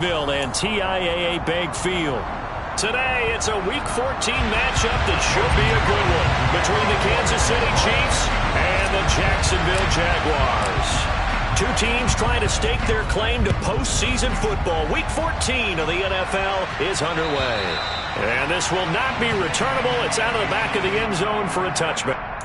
And TIAA Bank Field. Today, it's a Week 14 matchup that should be a good one between the Kansas City Chiefs and the Jacksonville Jaguars. Two teams trying to stake their claim to postseason football. Week 14 of the NFL is underway. And this will not be returnable. It's out of the back of the end zone for a touchback.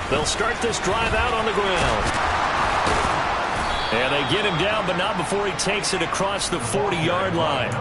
They'll start this drive out on the ground. And they get him down, but not before he takes it across the 40-yard line.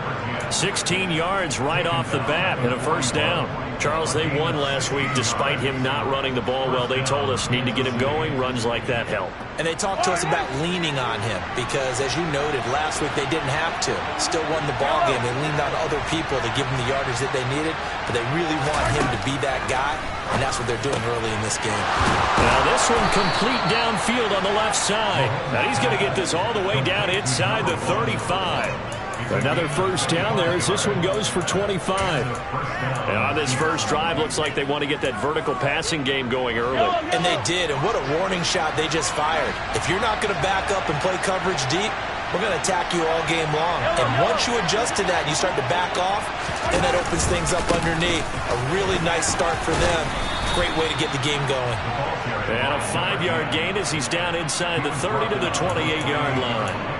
16 yards right off the bat and a first down. Charles, they won last week despite him not running the ball well. They told us need to get him going. Runs like that help. And they talked to us about leaning on him because, as you noted, last week they didn't have to. Still won the ball game. They leaned on other people to give them the yardage that they needed, but they really want him to be that guy, and that's what they're doing early in this game. Now this one complete downfield on the left side. Now he's going to get this all the way down inside the 35. Another first down there as this one goes for 25. And on this first drive, looks like they want to get that vertical passing game going early. And they did, and what a warning shot they just fired. If you're not going to back up and play coverage deep, we're going to attack you all game long. And once you adjust to that and you start to back off, then that opens things up underneath. A really nice start for them. Great way to get the game going. And a 5-yard gain as he's down inside the 30 to the 28-yard line.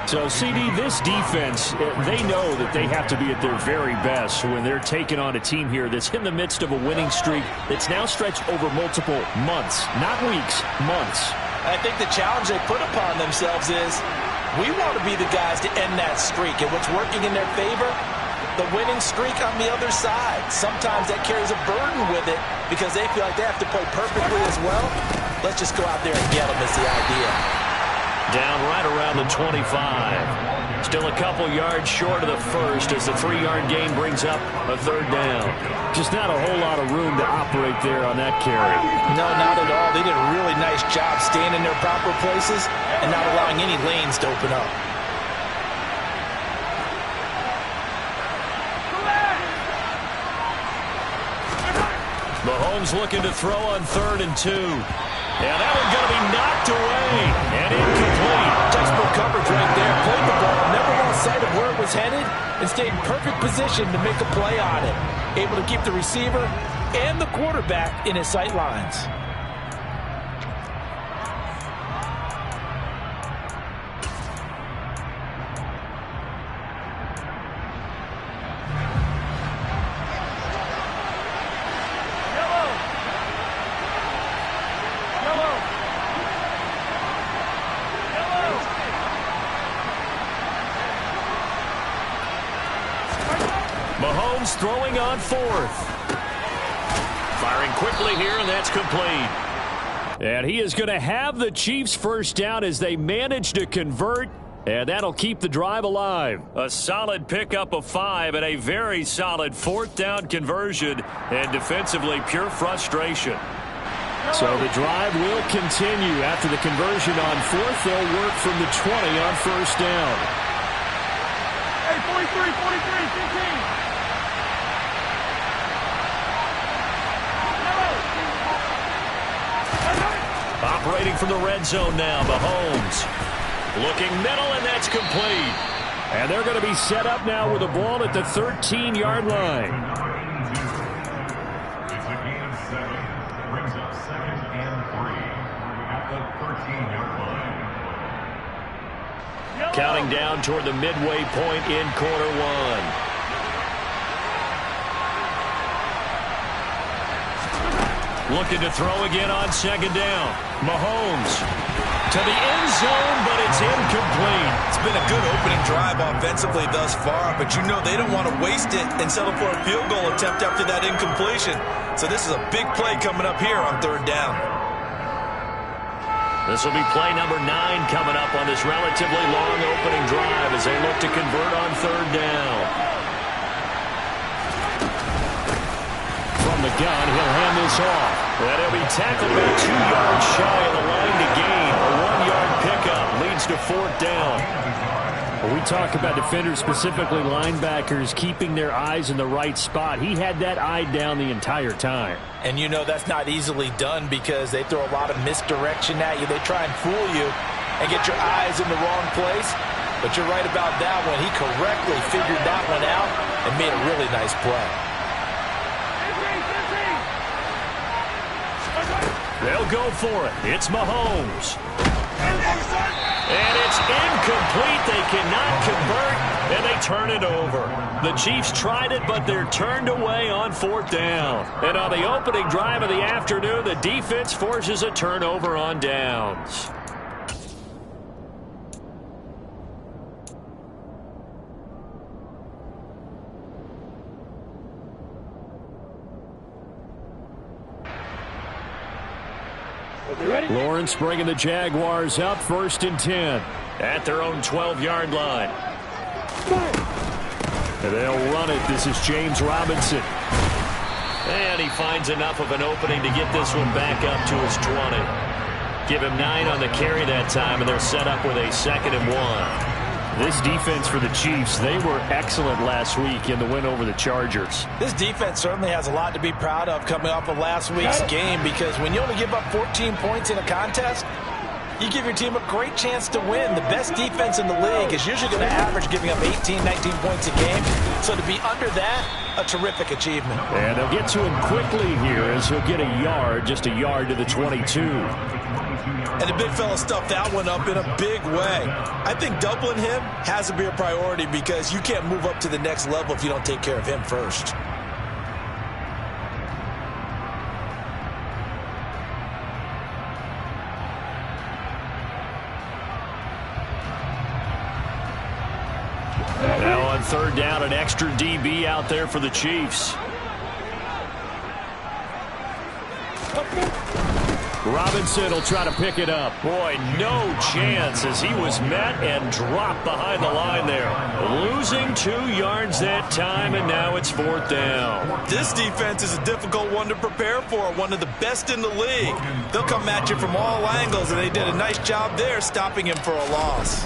So, CD, this defense, they know that they have to be at their very best when they're taking on a team here that's in the midst of a winning streak that's now stretched over multiple months, not weeks, months. I think the challenge they put upon themselves is we want to be the guys to end that streak. And what's working in their favor? The winning streak on the other side. Sometimes that carries a burden with it because they feel like they have to play perfectly as well. Let's just go out there and get them is the idea. Down right around the 25. Still a couple yards short of the first as the 3-yard gain brings up a third down. Just not a whole lot of room to operate there on that carry. No, not at all. They did a really nice job staying in their proper places and not allowing any lanes to open up. Mahomes looking to throw on 3rd and 2. And that one's going to be knocked away and incomplete. Textbook coverage right there. Played the ball, never lost sight of where it was headed, and stayed in perfect position to make a play on it. Able to keep the receiver and the quarterback in his sight lines. Mahomes throwing on 4th. Firing quickly here, and that's complete. And he is going to have the Chiefs first down as they manage to convert, and that'll keep the drive alive. A solid pickup of 5 and a very solid 4th down conversion, and defensively pure frustration. So the drive will continue. After the conversion on 4th, they'll work from the 20 on first down. Hey, 43, 15. Operating from the red zone now, Mahomes. Looking middle, and that's complete. And they're going to be set up now with the ball at the 13-yard line. It's a gain of 7. Brings up 2nd and 3 at the 13-yard line. Counting down toward the midway point in quarter 1. Looking to throw again on 2nd down. Mahomes To the end zone, but it's incomplete. It's been a good opening drive offensively thus far, but you know they don't want to waste it and settle for a field goal attempt after that incompletion. So this is a big play coming up here on 3rd down. This will be play number 9 coming up on this relatively long opening drive as they look to convert on 3rd down. From the gun, he'll hand this off. And he'll be tackled about 2 yards shy of the line to gain. A 1-yard pickup leads to 4th down. When we talk about defenders, specifically linebackers, keeping their eyes in the right spot, he had that eye down the entire time. And you know that's not easily done because they throw a lot of misdirection at you. They try and fool you and get your eyes in the wrong place. But you're right about that one. He correctly figured that one out and made a really nice play. They'll go for it. It's Mahomes. And it's incomplete. They cannot convert, and they turn it over. The Chiefs tried it, but they're turned away on 4th down. And on the opening drive of the afternoon, the defense forces a turnover on downs. Lawrence bringing the Jaguars up 1st and 10 at their own 12-yard line. And they'll run it. This is James Robinson. And he finds enough of an opening to get this one back up to his 20. Give him 9 on the carry that time, and they're set up with a 2nd and 1. This defense for the Chiefs, they were excellent last week in the win over the Chargers. This defense certainly has a lot to be proud of coming off of last week's game because when you only give up 14 points in a contest, you give your team a great chance to win. The best defense in the league is usually going to average giving up 18, 19 points a game. So to be under that, a terrific achievement. And they'll get to him quickly here as he'll get a yard, just a yard to the 22. And the big fella stuffed that one up in a big way. I think doubling him has to be a priority because you can't move up to the next level if you don't take care of him first. Now on 3rd down, an extra DB out there for the Chiefs. Robinson will try to pick it up. Boy, no chance as he was met and dropped behind the line there. Losing 2 yards that time, and now it's 4th down. This defense is a difficult one to prepare for, one of the best in the league. They'll come at you from all angles, and they did a nice job there stopping him for a loss.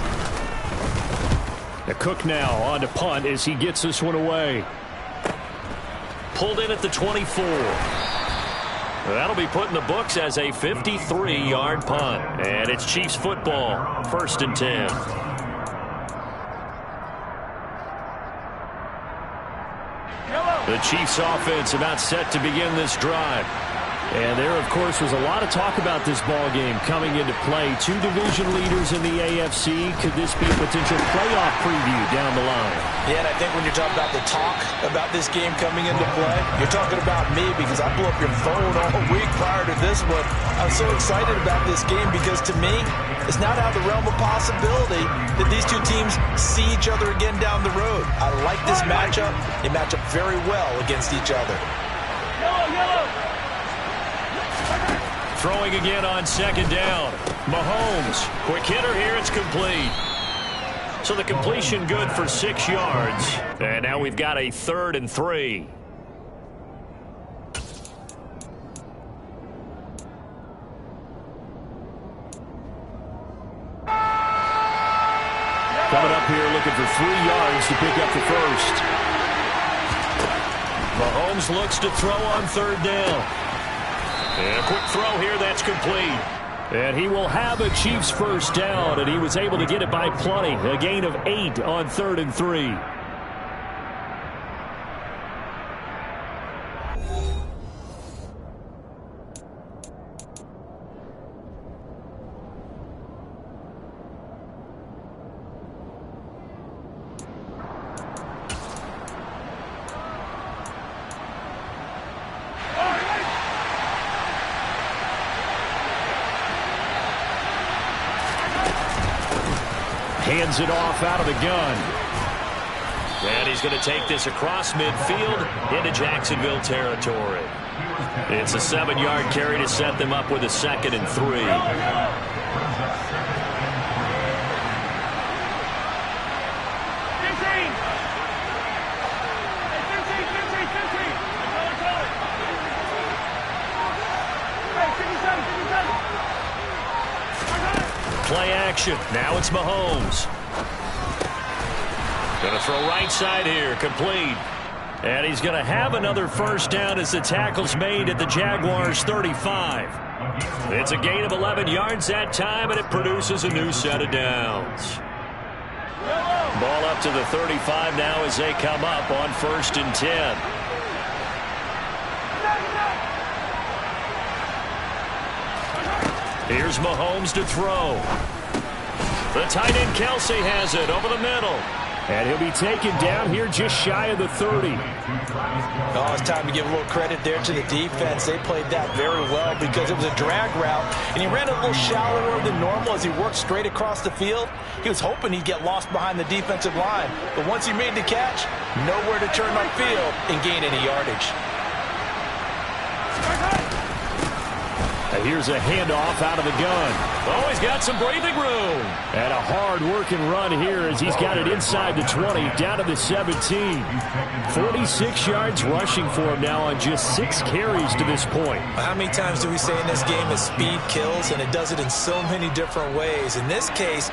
The Cook now on to punt as he gets this one away. Pulled in at the 24. That'll be put in the books as a 53-yard punt. And it's Chiefs football, 1st and 10. The Chiefs offense about set to begin this drive. And there, of course, was a lot of talk about this ball game coming into play. 2 division leaders in the AFC. Could this be a potential playoff preview down the line? Yeah, and I think when you're talking about the talk about this game coming into play, you're talking about me because I blew up your phone all week prior to this one. I'm so excited about this game because to me, it's not out of the realm of possibility that these 2 teams see each other again down the road. I like this matchup. They match up very well against each other. Throwing again on 2nd down. Mahomes, quick hitter here, it's complete. So the completion good for 6 yards. And now we've got a 3rd and 3. Coming up here looking for 3 yards to pick up the first. Mahomes looks to throw on 3rd down. And a quick throw here, that's complete. And he will have a Chiefs first down, and he was able to get it by plenty. A gain of 8 on 3rd and 3. Hands it off out of the gun. And he's going to take this across midfield into Jacksonville territory. It's a 7-yard carry to set them up with a 2nd and 3. Play action. Now it's Mahomes. Going to throw right side here. Complete. And he's going to have another first down as the tackle's made at the Jaguars' 35. It's a gain of 11 yards that time, and it produces a new set of downs. Ball up to the 35 now as they come up on 1st and 10. Here's Mahomes to throw. The tight end Kelsey has it over the middle. And he'll be taken down here just shy of the 30. Oh, it's time to give a little credit there to the defense. They played that very well because it was a drag route, and he ran a little shallower than normal as he worked straight across the field. He was hoping he'd get lost behind the defensive line, but once he made the catch, nowhere to turn upfield and gain any yardage. Here's a handoff out of the gun. Oh, he's got some breathing room. And a hard-working run here as he's got it inside the 20, down to the 17. 46 yards rushing for him now on just 6 carries to this point. How many times do we say in this game that speed kills, and it does it in so many different ways? In this case,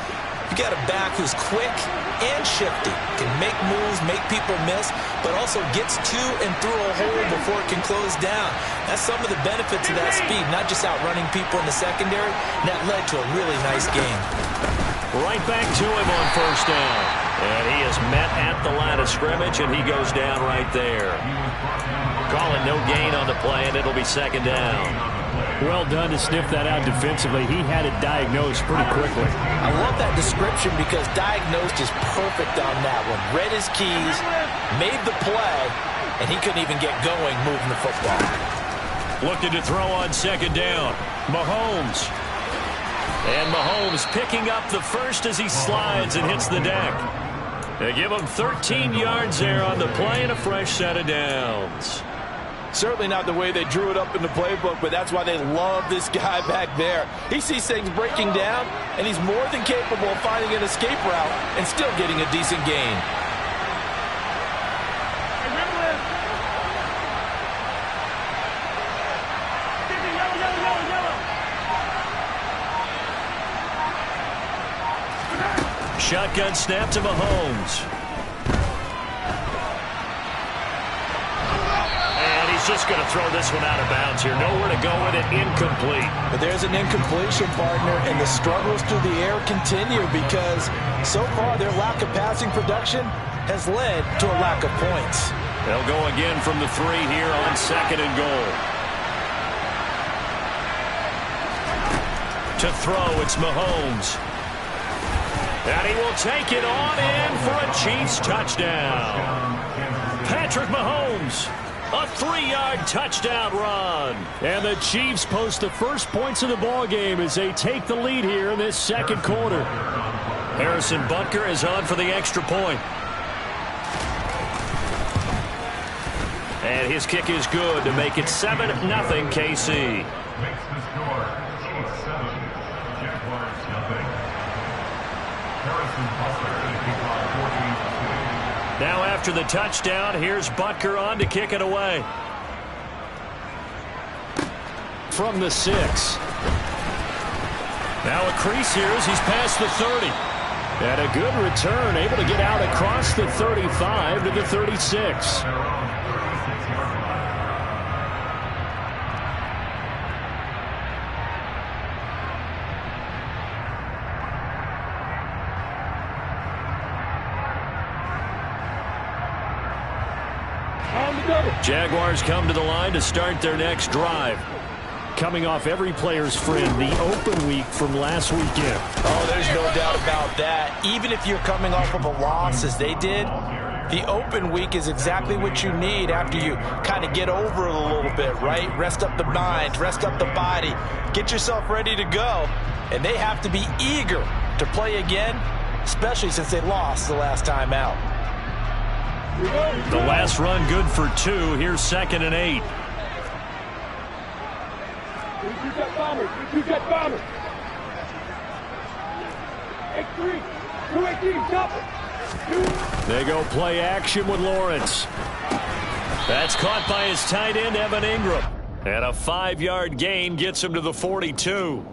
you got a back who's quick and shifty, can make moves, make people miss, but also gets to and through a hole before it can close down. That's some of the benefits of that speed, not just outrunning people in the secondary. And that led to a really nice game. Right back to him on 1st down. And he is met at the line of scrimmage, and he goes down right there. Calling no gain on the play, and it'll be 2nd down. Well done to sniff that out defensively. He had it diagnosed pretty quickly. I love that description because diagnosed is perfect on that one. Read his keys, made the play, and he couldn't even get going moving the football. Looking to throw on 2nd down. Mahomes. And Mahomes picking up the first as he slides and hits the deck. They give him 13 yards there on the play and a fresh set of downs. Certainly not the way they drew it up in the playbook, but that's why they love this guy back there. He sees things breaking down, and he's more than capable of finding an escape route and still getting a decent gain. Shotgun snap to Mahomes. Just going to throw this one out of bounds here. Nowhere to go with it. Incomplete. But there's an incompletion, partner, and the struggles through the air continue because so far their lack of passing production has led to a lack of points. They'll go again from the 3 here on 2nd and goal. To throw, it's Mahomes. And he will take it on in for a Chiefs touchdown. Patrick Mahomes. A 3-yard touchdown run. And the Chiefs post the first points of the ball game as they take the lead here in this 2nd quarter. Harrison Butker is on for the extra point. And his kick is good to make it 7-0 KC. Makes the score Chiefs 7, Jaguars 0. Harrison Butker is behind 14-2. Now after the touchdown, here's Butker on to kick it away. From the 6. Now a crease here as he's past the 30. And a good return, able to get out across the 35 to the 36. Jaguars come to the line to start their next drive. Coming off every player's friend, the open week from last weekend. Oh, there's no doubt about that. Even if you're coming off of a loss as they did, the open week is exactly what you need after you kind of get over it a little bit, right? Rest up the mind, rest up the body, get yourself ready to go. And they have to be eager to play again especially since they lost the last time out. The last run good for 2. Here's 2nd and 8. They go play action with Lawrence. That's caught by his tight end, Evan Ingram. And a 5-yard gain gets him to the 42.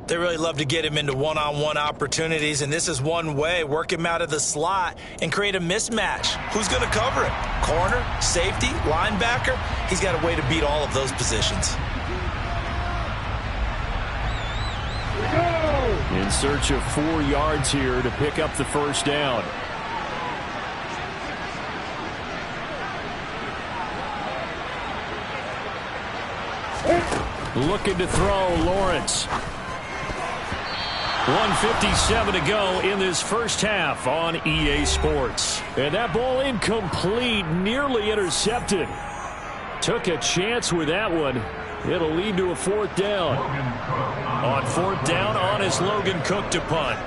They really love to get him into one-on-one opportunities, and this is one way. Work him out of the slot and create a mismatch. Who's going to cover it? Corner, safety, linebacker? He's got a way to beat all of those positions. In search of 4 yards here to pick up the first down. Looking to throw, Lawrence. 1:57 to go in this first half on EA Sports. And that ball incomplete, nearly intercepted. Took a chance with that one. It'll lead to a 4th down. On 4th down, on is Logan Cook to punt.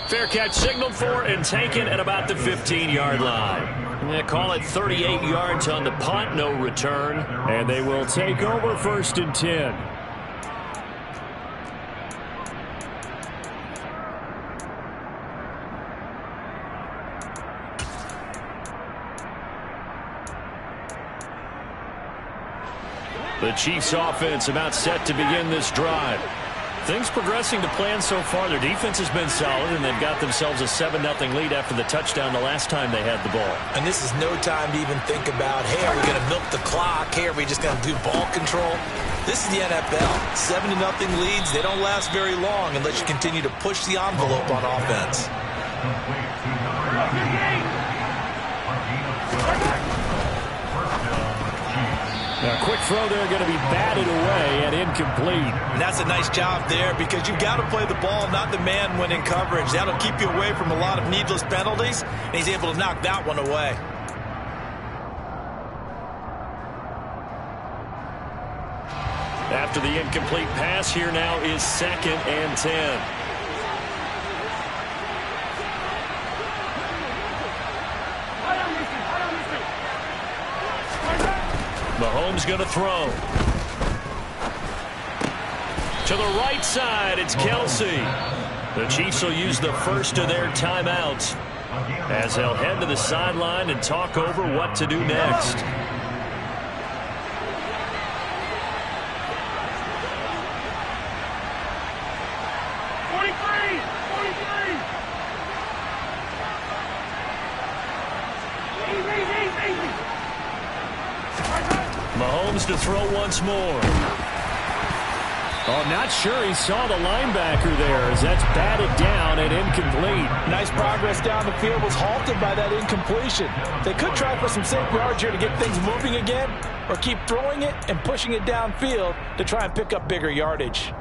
Fair catch signaled for and taken at about the 15-yard line. They call it 38 yards on the punt, no return. And they will take over 1st and 10. The Chiefs offense about set to begin this drive. Things progressing to plan so far. Their defense has been solid, and they've got themselves a 7-0 lead after the touchdown the last time they had the ball. And this is no time to even think about, hey, are we going to milk the clock? Hey, are we just going to do ball control? This is the NFL. 7-0 leads. They don't last very long unless you continue to push the envelope on offense. A quick throw there going to be batted away and incomplete. And that's a nice job there because you've got to play the ball, not the man when in coverage. That'll keep you away from a lot of needless penalties, and he's able to knock that one away. After the incomplete pass, here now is 2nd and 10. Mahomes going to throw. To the right side, it's Kelsey. The Chiefs will use the first of their timeouts as they'll head to the sideline and talk over what to do next. Mahomes to throw once more. Oh, not sure he saw the linebacker there as that's batted down and incomplete. Nice progress down the field, was halted by that incompletion. They could try for some safe yards here to get things moving again, or keep throwing it and pushing it downfield to try and pick up bigger yardage.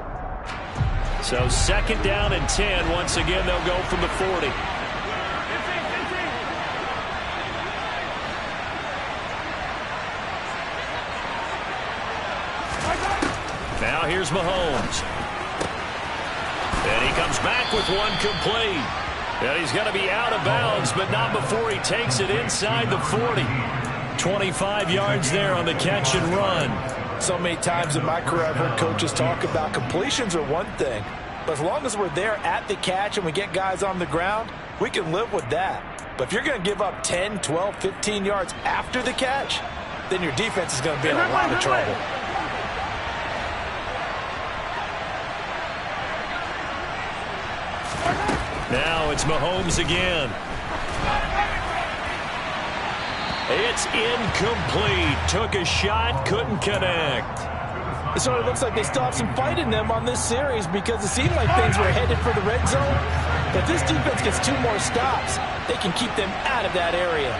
So 2nd down and 10. Once again, they'll go from the 40. Now here's Mahomes. And he comes back with one complete. And he's going to be out of bounds, but not before he takes it inside the 40. 25 yards there on the catch and run. So many times in my career I've heard coaches talk about completions are one thing, but as long as we're there at the catch and we get guys on the ground, we can live with that. But if you're going to give up 10, 12, 15 yards after the catch, then your defense is going to be in a lot of trouble. Now it's Mahomes again. It's incomplete. Took a shot, couldn't connect. It sort of looks like they still have some fight in them on this series because it seemed like things were headed for the red zone. But if this defense gets 2 more stops, they can keep them out of that area.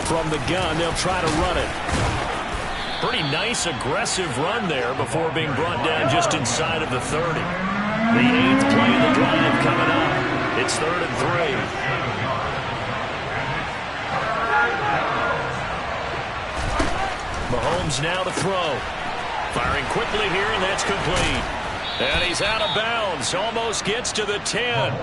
From the gun, they'll try to run it. Pretty nice, aggressive run there before being brought down just inside of the 30. The 8th play of the drive coming up. It's 3rd and 3. Mahomes now to throw. Firing quickly here, and that's complete. And he's out of bounds. Almost gets to the 10.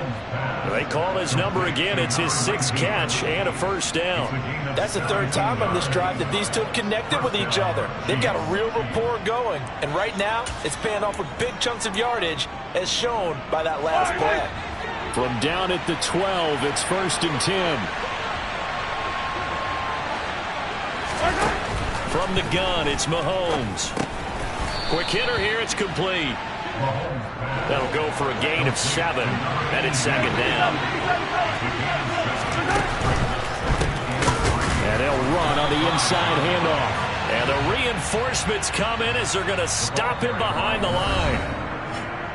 They call his number again. It's his 6th catch and a first down. That's the 3rd time on this drive that these two have connected with each other. They've got a real rapport going. And right now, it's paying off with big chunks of yardage, as shown by that last play. From down at the 12, it's 1st and 10. From the gun, it's Mahomes. Quick hitter here, it's complete. That'll go for a gain of 7, and it's 2nd down. And they'll run on the inside handoff. And the reinforcements come in as they're going to stop him behind the line.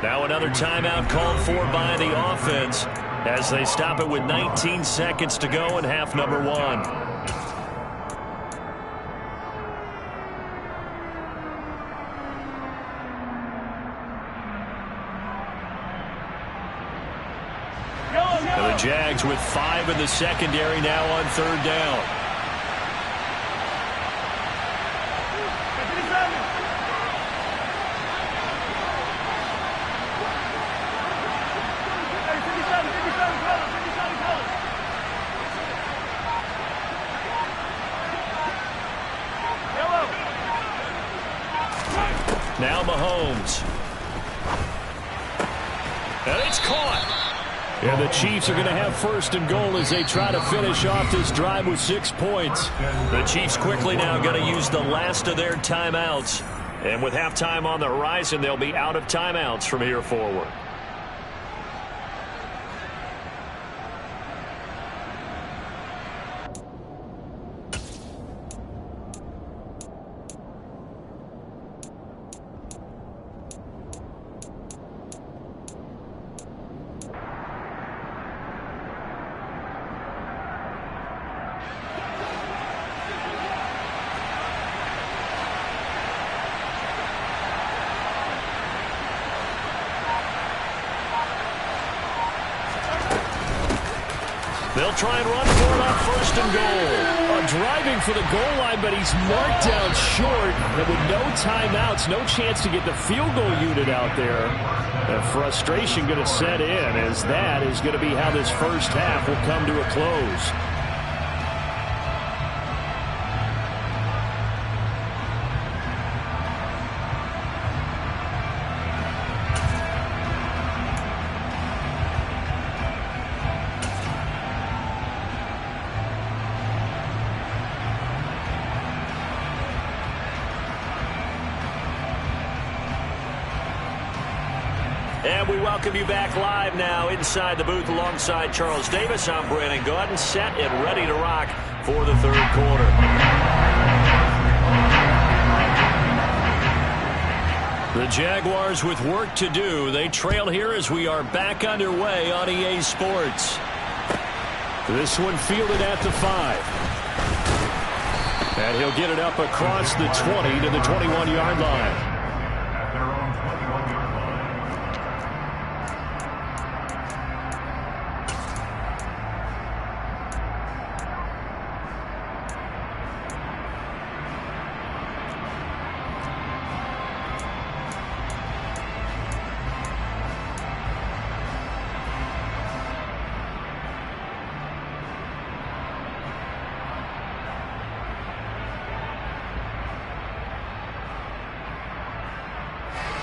Now another timeout called for by the offense as they stop it with 19 seconds to go in half number 1. The Jags with 5 in the secondary now on 3rd down. Now Mahomes. And it's caught. And the Chiefs are going to have 1st and goal as they try to finish off this drive with 6 points. The Chiefs quickly now going to use the last of their timeouts. And with halftime on the horizon, they'll be out of timeouts from here forward. They'll try and run for it on 1st and goal. Driving for the goal line, but he's marked down short. And with no timeouts, no chance to get the field goal unit out there. The frustration going to set in as that is going to be how this first half will come to a close. And we welcome you back live now inside the booth alongside Charles Davis. I'm Brandon Gaudin, set and ready to rock for the 3rd quarter. The Jaguars with work to do. They trail here as we are back underway on EA Sports. This one fielded at the 5. And he'll get it up across the 20 to the 21-yard line.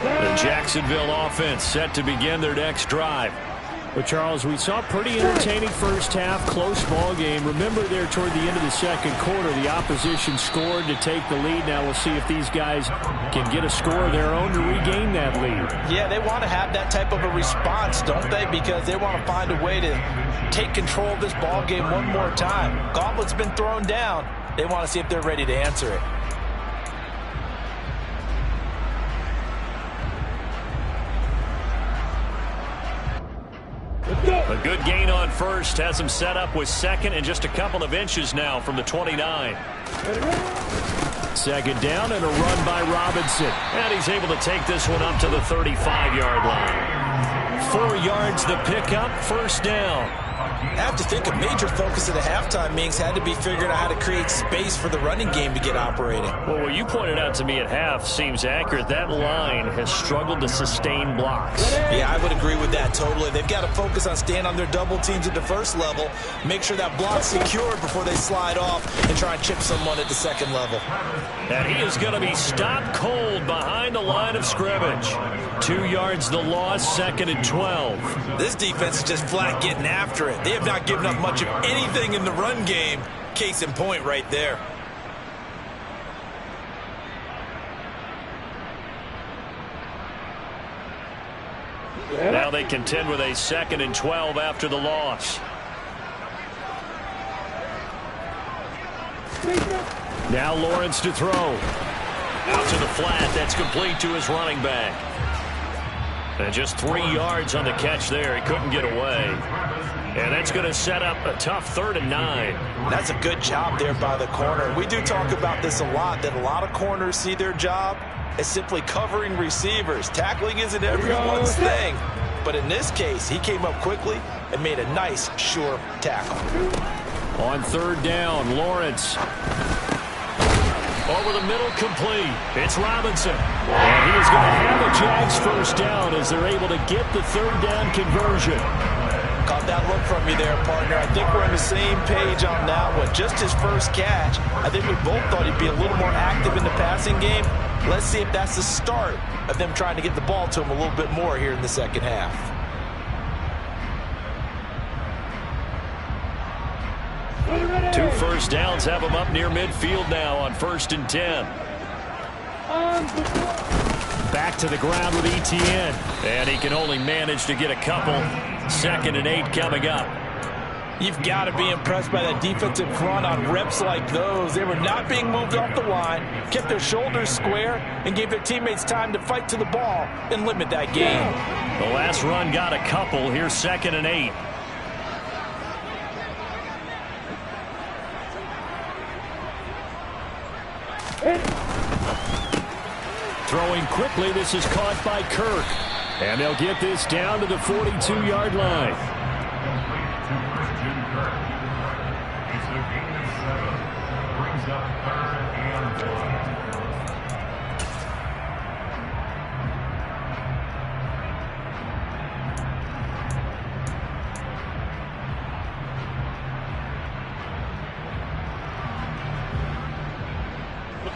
The Jacksonville offense set to begin their next drive. Well, Charles, we saw a pretty entertaining first half, close ball game. Remember there toward the end of the 2nd quarter, the opposition scored to take the lead. Now we'll see if these guys can get a score of their own to regain that lead. Yeah, they want to have that type of a response, don't they? Because they want to find a way to take control of this ball game one more time. Gauntlet's been thrown down. They want to see if they're ready to answer it. A good gain on 1st has him set up with 2nd and just a couple of inches now from the 29. 2nd down and a run by Robinson. And he's able to take this one up to the 35-yard line. 4 yards the pickup, first down. I have to think a major focus at the halftime meetings had to be figuring out how to create space for the running game to get operating. Well, what you pointed out to me at half seems accurate. That line has struggled to sustain blocks. Yeah, I would agree with that totally. They've got to focus on staying on their double teams at the first level, make sure that block's secured before they slide off and try and chip someone at the second level. And he is going to be stopped cold behind the line of scrimmage. 2 yards the loss, 2nd and 12. This defense is just flat getting after it. They have not given up much of anything in the run game. Case in point right there. Now they contend with a 2nd and 12 after the loss. Now Lawrence to throw. Out to the flat. That's complete to his running back. And just 3 yards on the catch there. He couldn't get away. And that's going to set up a tough 3rd and 9. That's a good job there by the corner. We do talk about this a lot, that a lot of corners see their job as simply covering receivers. Tackling isn't everyone's thing. But in this case, he came up quickly and made a nice, sure tackle. On 3rd down, Lawrence. Over the middle, complete. It's Robinson. And he is going to have a Jags first down as they're able to get the 3rd down conversion. Caught that look from you there, partner. I think we're on the same page on that one. Just his first catch. I think we both thought he'd be a little more active in the passing game. Let's see if that's the start of them trying to get the ball to him a little bit more here in the second half. Two first downs have him up near midfield now on 1st and 10. Back to the ground with Etienne. And he can only manage to get a couple. 2nd and 8 coming up. You've got to be impressed by that defensive front on reps like those. They were not being moved off the line, kept their shoulders square, and gave their teammates time to fight to the ball and limit that gain. The last run got a couple. Here's 2nd and 8. Throwing quickly, this is caught by Kirk. And they'll get this down to the 42-yard line. It's a gain of 7. Brings up 3rd and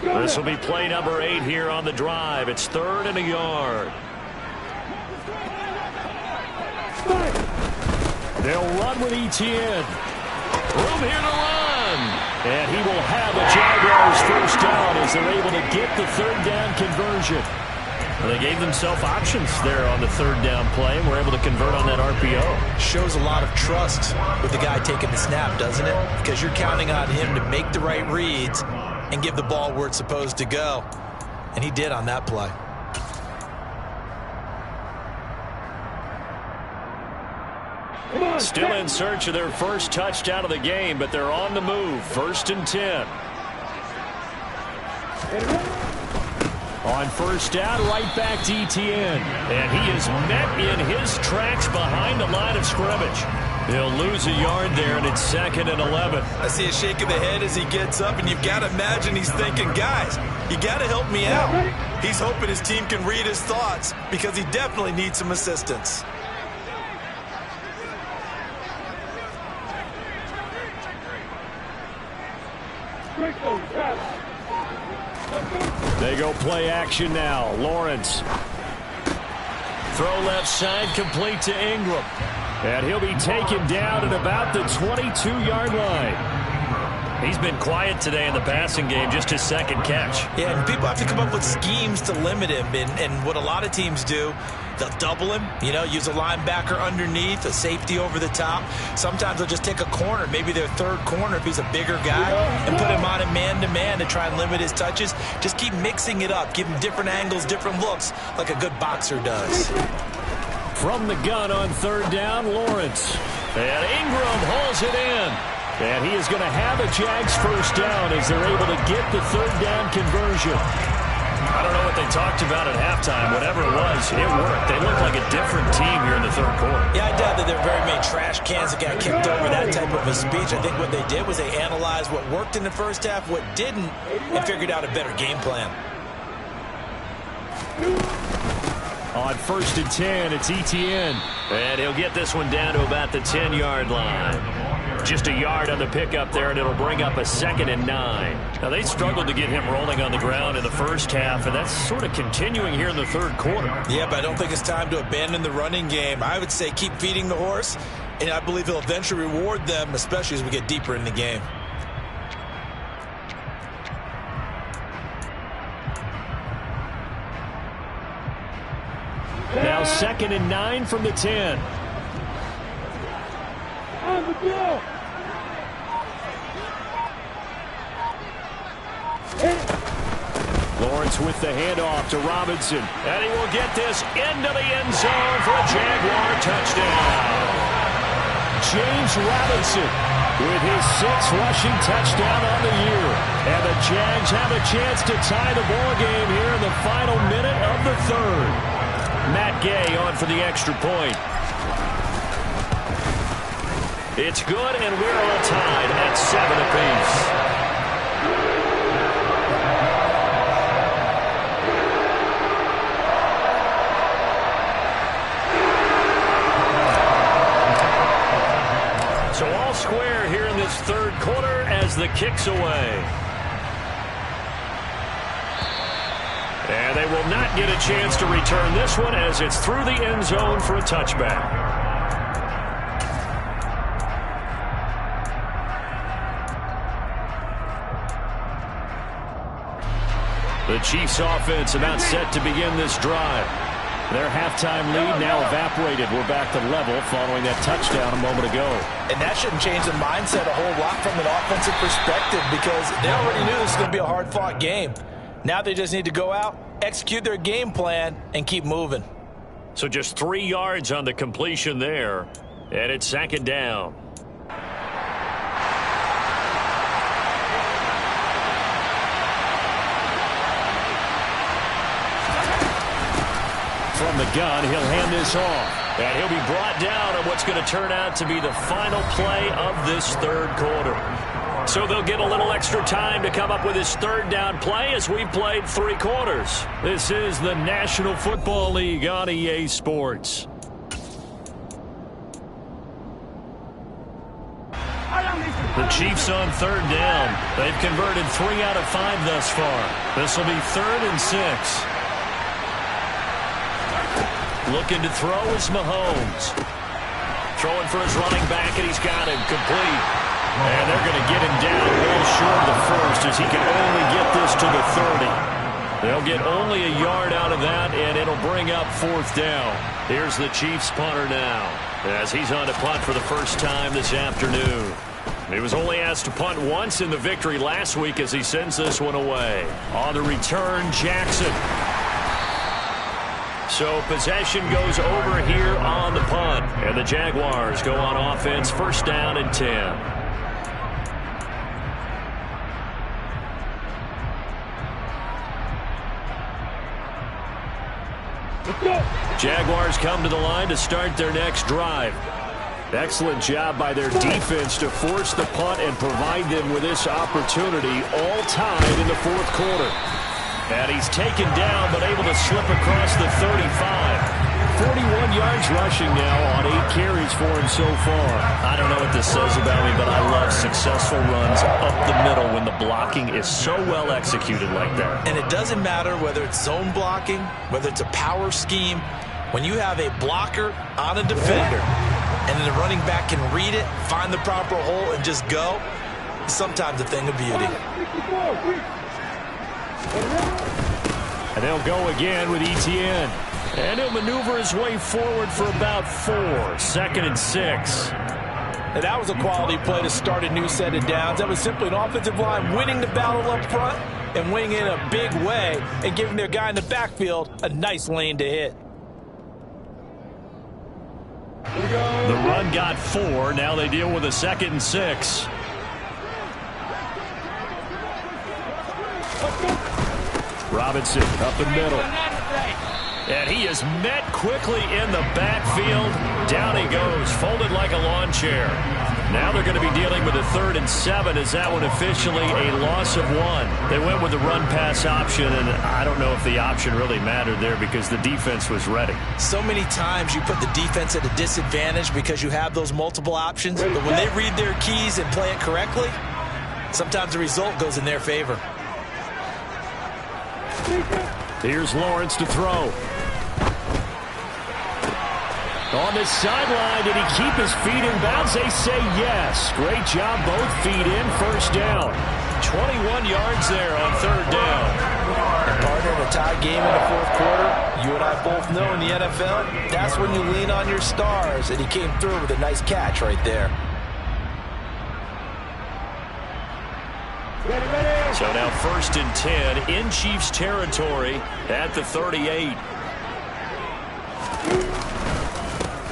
1. This will be play number 8 here on the drive. It's 3rd and a yard. They'll run with Etienne. Room here to run. And he will have a Jaguars first down as they're able to get the 3rd down conversion. Well, they gave themselves options there on the 3rd down play and were able to convert on that RPO. Shows a lot of trust with the guy taking the snap, doesn't it? Because you're counting on him to make the right reads and give the ball where it's supposed to go. And he did on that play. Still in search of their first touchdown of the game, but they're on the move. 1st and 10. On 1st down, right back to Etienne. And he is met in his tracks behind the line of scrimmage. He'll lose a yard there, and it's 2nd and 11. I see a shake of the head as he gets up, and you've got to imagine he's thinking, guys, you got to help me out. He's hoping his team can read his thoughts because he definitely needs some assistance. They go play action now. Lawrence. Throw left side, complete to Ingram. And he'll be taken down at about the 22-yard line. He's been quiet today in the passing game, just his 2nd catch. Yeah, and people have to come up with schemes to limit him. And what a lot of teams do, they'll double him, use a linebacker underneath, a safety over the top. Sometimes they'll just take a corner, maybe their 3rd corner if he's a bigger guy, and put him on a man-to-man to try and limit his touches. Just keep mixing it up, give him different angles, different looks, like a good boxer does. From the gun on 3rd down, Lawrence. And Ingram hauls it in. And he is going to have a Jags first down as they're able to get the 3rd down conversion. I don't know what they talked about at halftime. Whatever it was, it worked. They looked like a different team here in the third quarter. Yeah, I doubt that there are very many trash cans that got kicked over that type of a speech. I think what they did was they analyzed what worked in the first half, what didn't, and figured out a better game plan. On 1st and 10, it's Etienne. And he'll get this one down to about the 10-yard line. Just a yard on the pickup there, and it'll bring up a 2nd and 9. Now, they struggled to get him rolling on the ground in the first half, and that's sort of continuing here in the third quarter. Yeah, but I don't think it's time to abandon the running game. I would say keep feeding the horse, and I believe he'll eventually reward them, especially as we get deeper in the game. Now 2nd and 9 from the 10. Lawrence with the handoff to Robinson. And he will get this into the end zone for a Jaguar touchdown. James Robinson with his 6th rushing touchdown on the year. And the Jags have a chance to tie the ball game here in the final minute of the third. Matt Gay on for the extra point. It's good, and we're all tied at 7 apiece. So all square here in this third quarter as the kick's away. And they will not get a chance to return this one as it's through the end zone for a touchback. The Chiefs offense about set to begin this drive. Their halftime lead now evaporated. We're back to level following that touchdown a moment ago. And that shouldn't change the mindset a whole lot from an offensive perspective because they already knew this was going to be a hard-fought game. Now they just need to go out, execute their game plan, and keep moving. So just 3 yards on the completion there, and it's 2nd down. From the gun, he'll hand this off. And he'll be brought down on what's going to turn out to be the final play of this third quarter. So they'll get a little extra time to come up with his 3rd down play as we've played 3 quarters. This is the National Football League on EA Sports. The Chiefs on 3rd down. They've converted 3 out of 5 thus far. This will be 3rd and 6. Looking to throw is Mahomes. Throwing for his running back, and he's got him complete. And they're going to get him down well short of the first as he can only get this to the 30. They'll get only a yard out of that, and it'll bring up 4th down. Here's the Chiefs punter now as he's on to punt for the first time this afternoon. He was only asked to punt once in the victory last week as he sends this one away. On the return, Jackson. So possession goes over here on the punt. And the Jaguars go on offense, 1st down and 10. Jaguars come to the line to start their next drive. Excellent job by their defense to force the punt and provide them with this opportunity, all tied in the 4th quarter. And he's taken down, but able to slip across the 35. 41 yards rushing now on 8 carries for him so far. I don't know what this says about me, but I love successful runs up the middle when the blocking is so well executed like that. And it doesn't matter whether it's zone blocking, whether it's a power scheme. When you have a blocker on a defender, and then the running back can read it, find the proper hole, and just go, it's sometimes a thing of beauty. And they'll go again with Etienne. And he'll maneuver his way forward for about 4. 2nd and 6. And that was a quality play to start a new set of downs. That was simply an offensive line winning the battle up front and winning in a big way and giving their guy in the backfield a nice lane to hit. The run got 4. Now they deal with a 2nd and 6. Robinson up the middle. And he is met quickly in the backfield. Down he goes, folded like a lawn chair. Now they're going to be dealing with a 3rd and 7. Is that one officially a loss of 1? They went with the run-pass option, and I don't know if the option really mattered there because the defense was ready. So many times you put the defense at a disadvantage because you have those multiple options, but when they read their keys and play it correctly, sometimes the result goes in their favor. Here's Lawrence to throw. On the sideline, did he keep his feet in bounds? They say yes. Great job, both feet in, first down. 21 yards there on 3rd down. And partner, in a tie game in the 4th quarter, you and I both know in the NFL, that's when you lean on your stars, and he came through with a nice catch right there. So now 1st and 10 in Chiefs territory at the 38.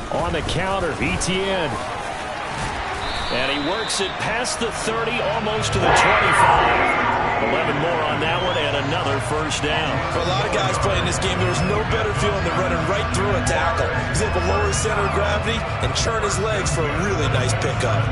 On the counter, Etienne. And he works it past the 30, almost to the 25. 11 more on that one, and another first down. For a lot of guys playing this game, there was no better feeling than running right through a tackle. He's able to lower his center of gravity and churn his legs for a really nice pickup.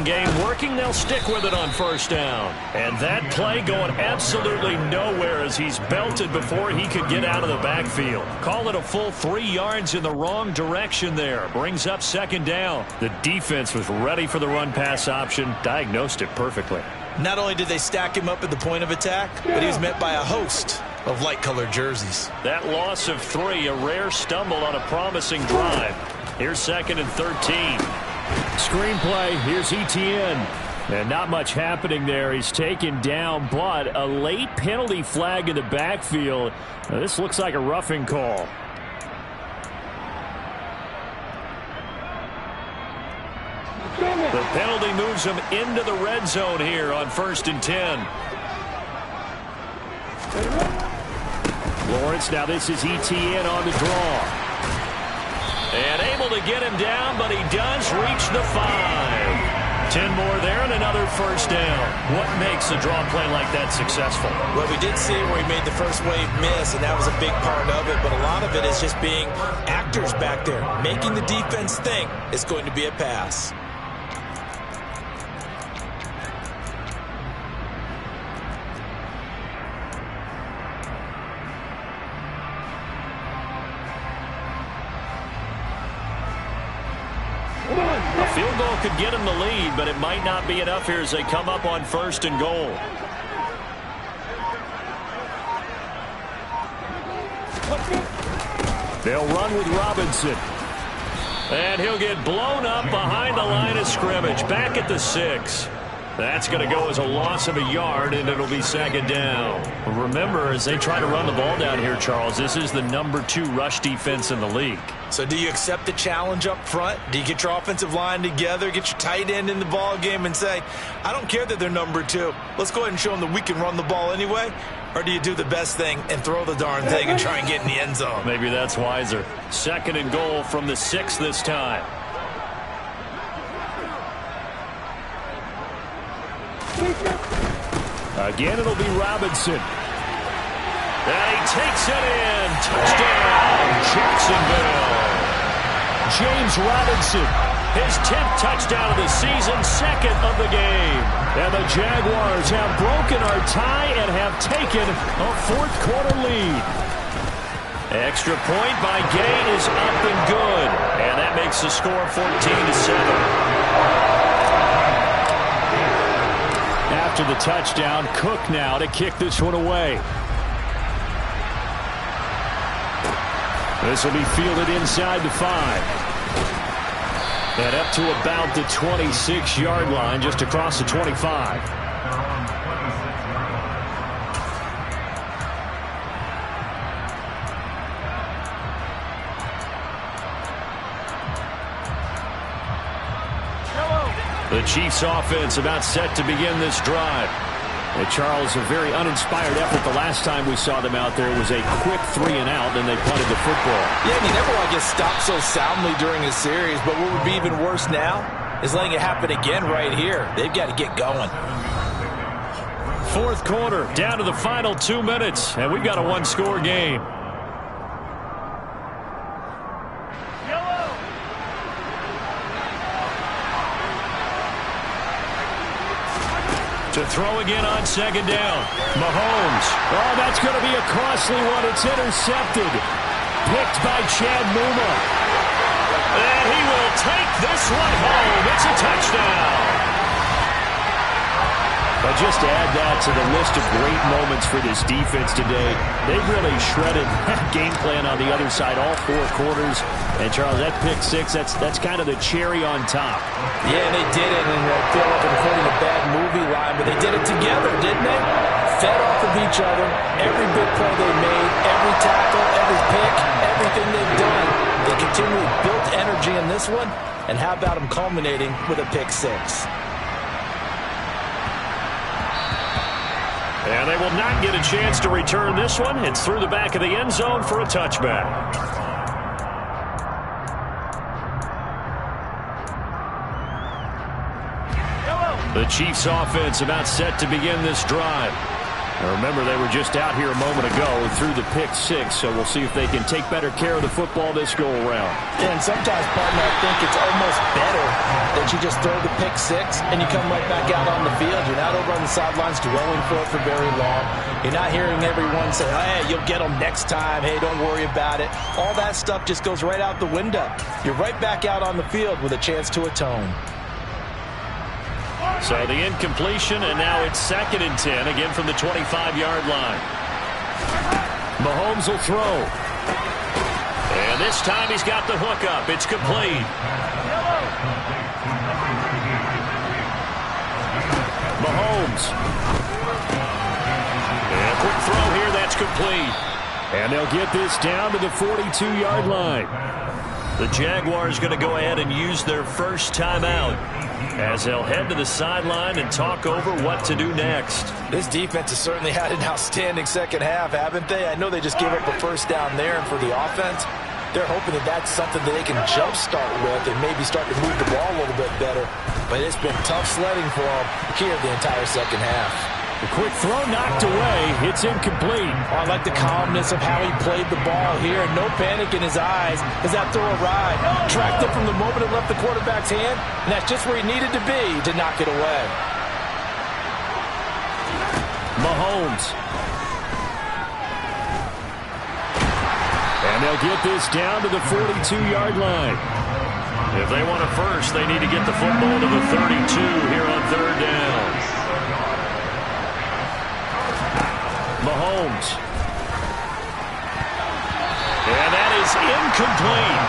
Game working, they'll stick with it on 1st down. And that play going absolutely nowhere as he's belted before he could get out of the backfield. Call it a full 3 yards in the wrong direction there. Brings up 2nd down. The defense was ready for the run-pass option, diagnosed it perfectly. Not only did they stack him up at the point of attack, but he was met by a host of light-colored jerseys. That loss of 3, a rare stumble on a promising drive. Here's 2nd and 13. Screenplay, here's Etienne. And not much happening there. He's taken down, but a late penalty flag in the backfield. Now, this looks like a roughing call. The penalty moves him into the red zone here on 1st and 10. Lawrence, now this is Etienne on the draw. And able to get him down, but he does reach the 5. 10 more there and another first down. What makes a draw play like that successful? Well, we did see where he made the first wave miss, and that was a big part of it. But a lot of it is just being actors back there, making the defense think it's going to be a pass. A field goal could get him the lead, but it might not be enough here as they come up on 1st and goal. They'll run with Robinson. And he'll get blown up behind the line of scrimmage. Back at the 6. That's going to go as a loss of a yard, and it'll be 2nd down. Remember, as they try to run the ball down here, Charles, this is the number 2 rush defense in the league. So do you accept the challenge up front? Do you get your offensive line together, get your tight end in the ball game and say, I don't care that they're number 2. Let's go ahead and show them that we can run the ball anyway? Or do you do the best thing and throw the darn thing and try and get in the end zone? Maybe that's wiser. 2nd and goal from the 6 this time. Again, it'll be Robinson. And he takes it in. Touchdown, Jacksonville. James Robinson, his 10th touchdown of the season, 2nd of the game. And the Jaguars have broken our tie and have taken a 4th quarter lead. Extra point by Gay is up and good. And that makes the score 14-7. After the touchdown, Cook now to kick this one away. This will be fielded inside the 5. And up to about the 26-yard line, just across the 25. The Chiefs offense about set to begin this drive. And Charles, a very uninspired effort the last time we saw them out there. It was a quick 3 and out, and they punted the football. Yeah, you never want to get stopped so soundly during a series, but what would be even worse now is letting it happen again right here. They've got to get going. Fourth quarter, down to the final 2 minutes, and we've got a one-score game. To throw again on second down. Mahomes. Oh, that's going to be a costly one. It's intercepted. Picked by Chad Muma. And he will take this one home. It's a touchdown. But just to add that to the list of great moments for this defense today, they've really shredded that game plan on the other side all 4 quarters. And, Charles, that pick 6, that's kind of the cherry on top. Yeah, they did it, and I feel like I'm quoting a bad movie line, but they did it together, didn't they? Fed off of each other, every big play they made, every tackle, every pick, everything they've done. They continually built energy in this one, and how about them culminating with a pick 6? And they will not get a chance to return this one. It's through the back of the end zone for a touchback. The Chiefs offense about set to begin this drive. Now remember, they were just out here a moment ago through the pick 6, so we'll see if they can take better care of the football this go around. And sometimes, partner, I think it's almost better that you just throw the pick 6 and you come right back out on the field. You're not over on the sidelines dwelling for it for very long. You're not hearing everyone say, hey, you'll get them next time. Hey, don't worry about it. All that stuff just goes right out the window. You're right back out on the field with a chance to atone. So the incompletion, and now it's 2nd and 10, again from the 25-yard line. Mahomes will throw. And this time he's got the hook up. It's complete. Mahomes. And a quick throw here, that's complete. And they'll get this down to the 42-yard line. The Jaguars going to go ahead and use their first timeout as they'll head to the sideline and talk over what to do next. This defense has certainly had an outstanding second half, haven't they? I know they just gave up a first down there, and for the offense, they're hoping that that's something that they can jumpstart with and maybe start to move the ball a little bit better. But it's been tough sledding for them here the entire second half. The quick throw knocked away. It's incomplete. I like the calmness of how he played the ball here. No panic in his eyes as that throw arrived. Tracked it from the moment it left the quarterback's hand, and that's just where he needed to be to knock it away. Mahomes. And they'll get this down to the 42-yard line. If they want a first, they need to get the football to the 32 here on 3rd down. Mahomes. And that is incomplete.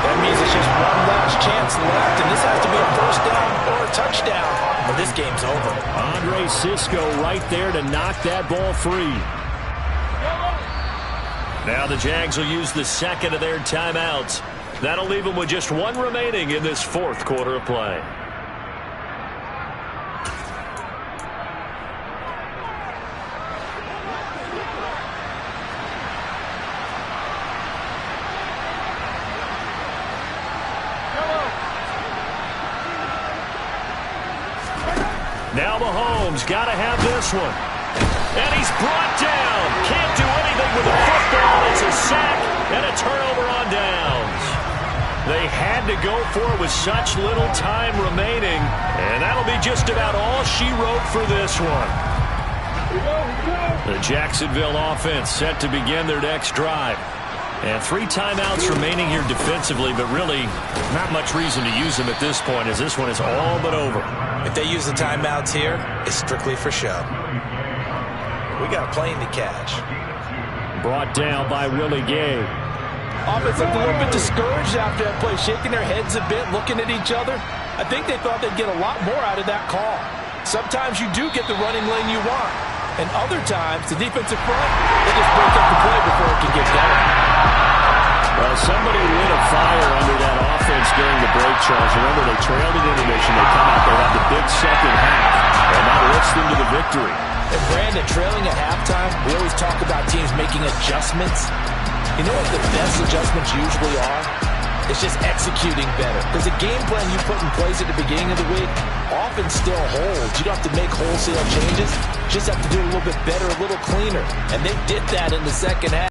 That means it's just one last chance left, and this has to be a first down or a touchdown, or this game's over. Andre Sisco right there to knock that ball free. Now the Jags will use the 2nd of their timeouts. That'll leave them with just 1 remaining in this 4th quarter of play. Now Mahomes got to have this one. And he's brought down. Can't do anything with the football. It's a sack and a turnover on downs. They had to go for it with such little time remaining. And that'll be just about all she wrote for this one. The Jacksonville offense set to begin their next drive. And 3 timeouts remaining here defensively, but really not much reason to use them at this point as this one is all but over. If they use the timeouts here, it's strictly for show. We got a plane to catch. Brought down by Willie Gay. Offense looked a little bit discouraged after that play, shaking their heads a bit, looking at each other. I think they thought they'd get a lot more out of that call. Sometimes you do get the running lane you want. And other times, the defensive front, they just break up the play before it can get going. Well, somebody lit a fire under that offense during the break Charles. Remember, they trailed in intermission. They come out, they have the big second half, and that lifts them to the victory. And Brandon, trailing at halftime, we always talk about teams making adjustments. You know what the best adjustments usually are? It's just executing better. Because the game plan you put in place at the beginning of the week often still holds. You don't have to make wholesale changes. You just have to do it a little bit better, a little cleaner. And they did that in the second half.